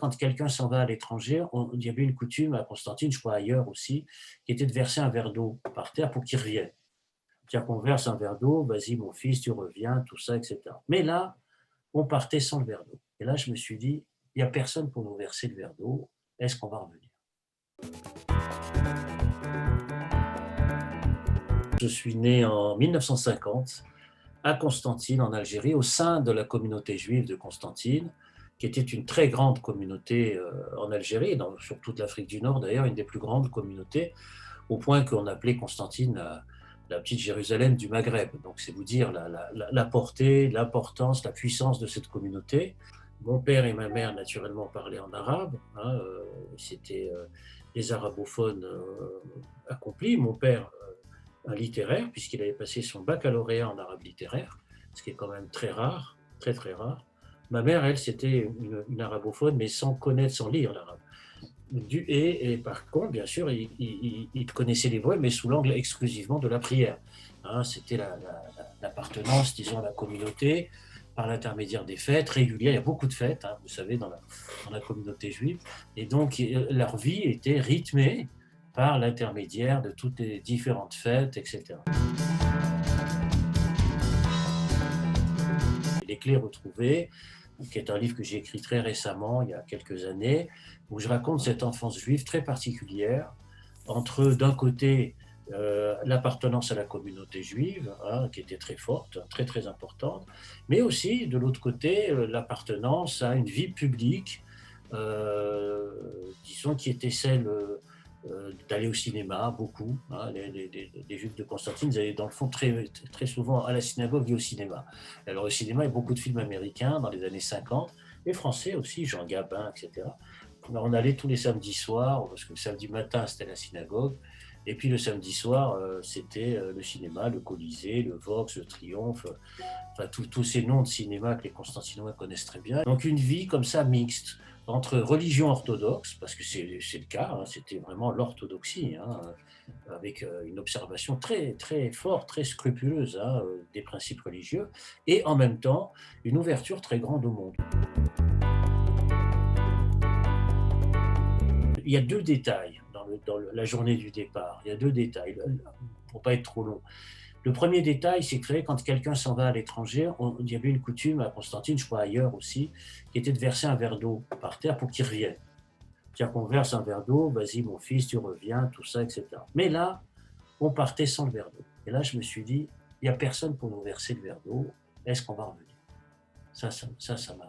quand quelqu'un s'en va à l'étranger, il y avait une coutume à Constantine, je crois ailleurs aussi, qui était de verser un verre d'eau par terre pour qu'il revienne. C'est-à-dire qu'on verse un verre d'eau, vas-y mon fils, tu reviens, tout ça, etc. Mais là, on partait sans le verre d'eau. Et là, je me suis dit, il n'y a personne pour nous verser le verre d'eau, est-ce qu'on va revenir? Je suis né en 1950 à Constantine, en Algérie, au sein de la communauté juive de Constantine, qui était une très grande communauté en Algérie, sur toute l'Afrique du Nord d'ailleurs, une des plus grandes communautés, au point qu'on appelait Constantine la petite Jérusalem du Maghreb. Donc c'est vous dire la portée, l'importance, la puissance de cette communauté. Mon père et ma mère, naturellement, parlaient en arabe. Hein, c'était des arabophones accomplis. Mon père, un littéraire, puisqu'il avait passé son baccalauréat en arabe littéraire, ce qui est quand même très rare, très très rare. Ma mère, elle, c'était une arabophone, mais sans connaître, sans lire l'arabe. Et par contre, bien sûr, il connaissait l'hébreu, mais sous l'angle exclusivement de la prière. Hein, c'était l'appartenance, disons, à la communauté, par l'intermédiaire des fêtes régulières. Il y a beaucoup de fêtes, hein, vous savez, dans la communauté juive. Et donc, leur vie était rythmée par l'intermédiaire de toutes les différentes fêtes, etc. Les clés retrouvées, qui est un livre que j'ai écrit très récemment, il y a quelques années, où je raconte cette enfance juive très particulière, entre d'un côté l'appartenance à la communauté juive, hein, qui était très forte, très très importante, mais aussi de l'autre côté l'appartenance à une vie publique, disons qui était celle d'aller au cinéma, beaucoup. Hein, les Juifs de Constantine, ils allaient dans le fond très, très souvent à la synagogue et au cinéma. Alors au cinéma, il y a beaucoup de films américains dans les années 50, et français aussi, Jean Gabin, etc. Alors, on allait tous les samedis soirs, parce que le samedi matin, c'était la synagogue, et puis le samedi soir, c'était le cinéma, le Colisée, le Vox, le Triomphe, enfin tous ces noms de cinéma que les Constantinois connaissent très bien. Donc une vie comme ça mixte entre religion orthodoxe, parce que c'est le cas, hein, c'était vraiment l'orthodoxie, hein, avec une observation très, très forte, très scrupuleuse hein, des principes religieux, et en même temps une ouverture très grande au monde. Il y a deux détails dans la journée du départ, il y a deux détails, pour ne pas être trop long. Le premier détail, c'est que quand quelqu'un s'en va à l'étranger, il y avait une coutume à Constantine, je crois ailleurs aussi, qui était de verser un verre d'eau par terre pour qu'il revienne. C'est-à-dire qu'on verse un verre d'eau, vas-y mon fils, tu reviens, tout ça, etc. Mais là, on partait sans le verre d'eau. Et là, je me suis dit, il n'y a personne pour nous verser le verre d'eau, est-ce qu'on va revenir? Ça m'a...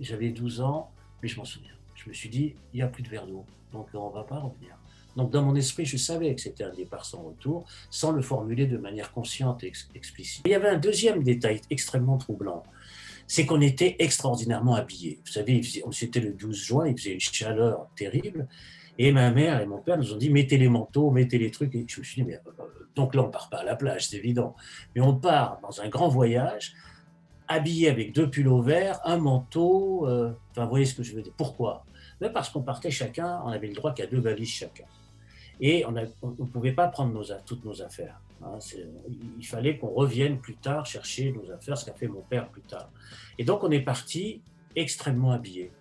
J'avais 12 ans, mais je m'en souviens. Je me suis dit, il n'y a plus de verre d'eau, donc on ne va pas revenir. Donc dans mon esprit, je savais que c'était un départ sans retour, sans le formuler de manière consciente et explicite. Il y avait un deuxième détail extrêmement troublant, c'est qu'on était extraordinairement habillés. Vous savez, c'était le 12 juin, il faisait une chaleur terrible, et ma mère et mon père nous ont dit, mettez les manteaux, mettez les trucs, et je me suis dit, mais donc là, on ne part pas à la plage, c'est évident, mais on part dans un grand voyage, habillé avec deux pulls verts, un manteau, enfin, vous voyez ce que je veux dire. Pourquoi? Mais parce qu'on partait chacun, on avait le droit qu'à 2 valises chacun. Et on ne pouvait pas prendre toutes nos affaires. Hein, il fallait qu'on revienne plus tard chercher nos affaires, ce qu'a fait mon père plus tard. Et donc on est parti extrêmement habillés.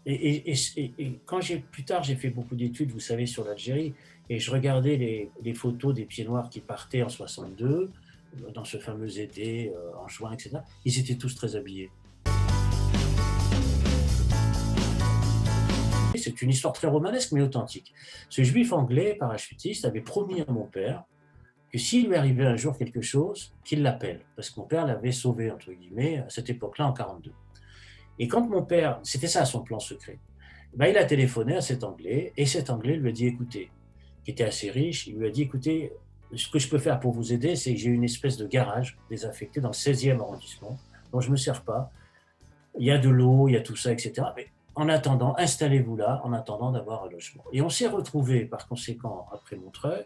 Et quand plus tard j'ai fait beaucoup d'études, vous savez, sur l'Algérie, et je regardais les photos des pieds noirs qui partaient en 62, dans ce fameux été, en juin, etc., ils étaient tous très habillés. C'est une histoire très romanesque, mais authentique. Ce juif anglais, parachutiste, avait promis à mon père que s'il lui arrivait un jour quelque chose, qu'il l'appelle, parce que mon père l'avait sauvé, entre guillemets, à cette époque-là, en 42. Et quand mon père, c'était ça son plan secret, ben, il a téléphoné à cet Anglais, et cet Anglais lui a dit, écoutez, qui était assez riche, il lui a dit, écoutez, ce que je peux faire pour vous aider, c'est que j'ai une espèce de garage désaffecté dans le 16e arrondissement, dont je ne me sers pas. Il y a de l'eau, il y a tout ça, etc. Mais en attendant, installez-vous là, en attendant d'avoir un logement. Et on s'est retrouvés, par conséquent, après Montreuil,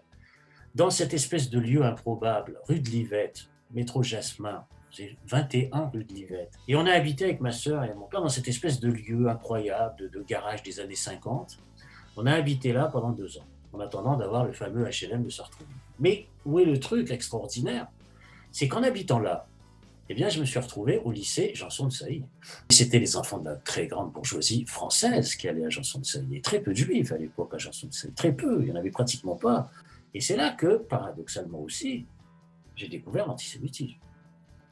dans cette espèce de lieu improbable, rue de Livette, métro Jasmin, c'est 21 rue de Livette. Et on a habité avec ma sœur et mon père dans cette espèce de lieu incroyable, de garage des années 50. On a habité là pendant 2 ans, en attendant d'avoir le fameux HLM de Sartrouville. Mais où est le truc extraordinaire? C'est qu'en habitant là, Eh bien, je me suis retrouvé au lycée Janson de Sailly. C'était les enfants de la très grande bourgeoisie française qui allaient à Janson de Sailly. Et très peu de juifs à l'époque à Janson de Sailly. Très peu, il n'y en avait pratiquement pas. Et c'est là que, paradoxalement aussi, j'ai découvert l'antisémitisme.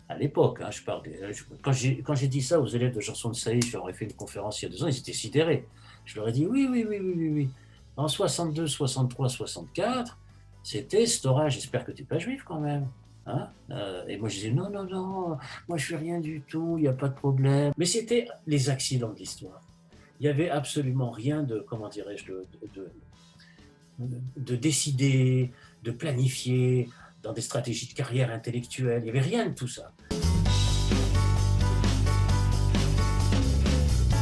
À l'époque, hein, je parle quand j'ai dit ça aux élèves de Janson de Sailly, je leur ai fait une conférence il y a 2 ans, ils étaient sidérés. Je leur ai dit oui, oui, oui, oui, oui, oui. En 62, 63, 64, c'était Stora, j'espère que tu n'es pas juif quand même. Hein, et moi je disais non, non, non, moi je suis rien du tout, il n'y a pas de problème. Mais c'était les accidents de l'histoire. Il n'y avait absolument rien de, comment dirais-je, de décider, de planifier, dans des stratégies de carrière intellectuelle. Il n'y avait rien de tout ça.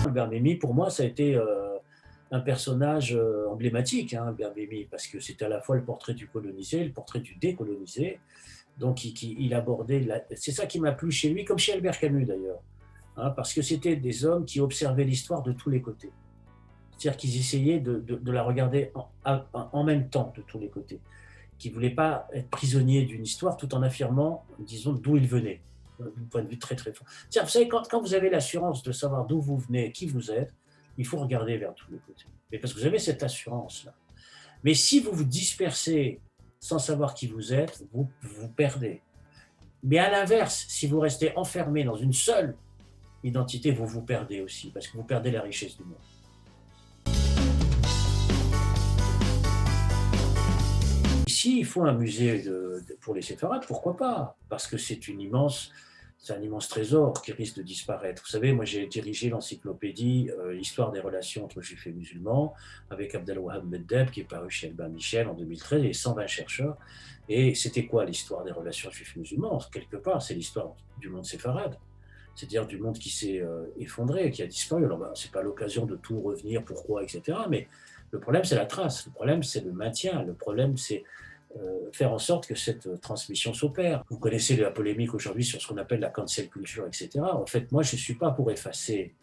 Albert Memmi, pour moi, ça a été un personnage emblématique, hein, Albert Memmi, parce que c'était à la fois le portrait du colonisé, le portrait du décolonisé. Donc, il abordait. C'est ça qui m'a plu chez lui, comme chez Albert Camus d'ailleurs, hein, parce que c'était des hommes qui observaient l'histoire de tous les côtés. C'est-à-dire qu'ils essayaient de la regarder en même temps de tous les côtés, qui ne voulaient pas être prisonniers d'une histoire tout en affirmant, disons, d'où ils venaient, d'un point de vue très très fort. Vous savez, quand vous avez l'assurance de savoir d'où vous venez, qui vous êtes, il faut regarder vers tous les côtés. Mais parce que vous avez cette assurance-là. Mais si vous vous dispersez sans savoir qui vous êtes, vous vous perdez. Mais à l'inverse, si vous restez enfermé dans une seule identité, vous vous perdez aussi, parce que vous perdez la richesse du monde. Ici, il faut un musée pour les séfarades, pourquoi pas? Parce que c'est un immense trésor qui risque de disparaître. Vous savez, moi j'ai dirigé l'encyclopédie L'histoire des relations entre juifs et musulmans avec Abdelwahab Meddeb qui est paru chez Albin Michel en 2013 et 120 chercheurs. Et c'était quoi l'histoire des relations juifs et musulmans? Quelque part, c'est l'histoire du monde séfarade, c'est-à-dire du monde qui s'est effondré, qui a disparu. Alors, c'est pas l'occasion de tout revenir, pourquoi, etc. Mais le problème, c'est la trace. Le problème, c'est le maintien. Le problème, c'est faire en sorte que cette transmission s'opère. Vous connaissez la polémique aujourd'hui sur ce qu'on appelle la cancel culture, etc. En fait, moi, je ne suis pas pour effacer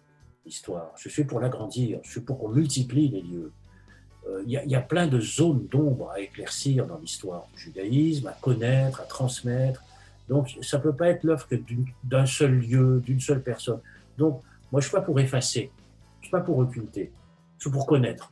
l'histoire. Je suis pour l'agrandir. Je suis pour qu'on multiplie les lieux. Il y a plein de zones d'ombre à éclaircir dans l'histoire du judaïsme, à connaître, à transmettre. Donc, ça ne peut pas être l'œuvre d'un seul lieu, d'une seule personne. Donc, moi, je ne suis pas pour effacer. Je ne suis pas pour occulter. Je suis pour connaître.